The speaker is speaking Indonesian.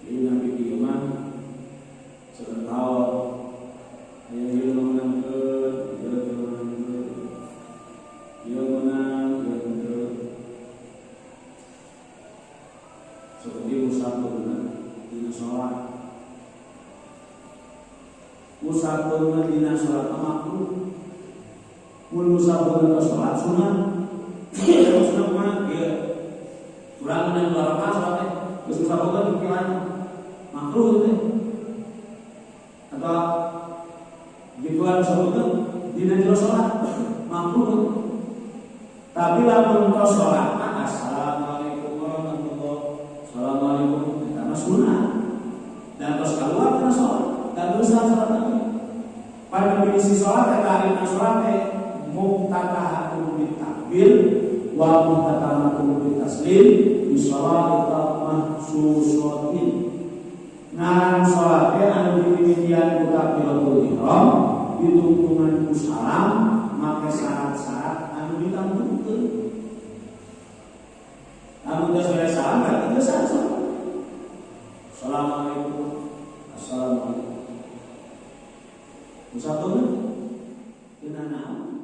Jadi nabi iman sebentar yang dia menang seperti musafirna dina sholat. Musafirna dina sholat makruh. Mun musafirna sholat sunat. Sunat mana dia? Urang dan berapa sholatnya? Geus musafirna pikiran makruh teh. Atau gituan musafirna dina jero sholat makruh. Tapi lamun ka sholat assalamualaikum warahmatullahi assalamualaikum karena sunnah dan terus keluar karena sholat dan terus sholat lagi pada kondisi sholat kata arina sholat muqtatahatun bitakbir wa muqtatahatun bitaslim di sholat mahsusotin ngaran sholat anu dimitian takbiratul ihram ditungtungan ku salam make syarat-syarat anu ditangguhkeun. Namun geus beres salam berarti geus salat. Assalamualaikum. Assalamualaikum. Musafirna teu naon.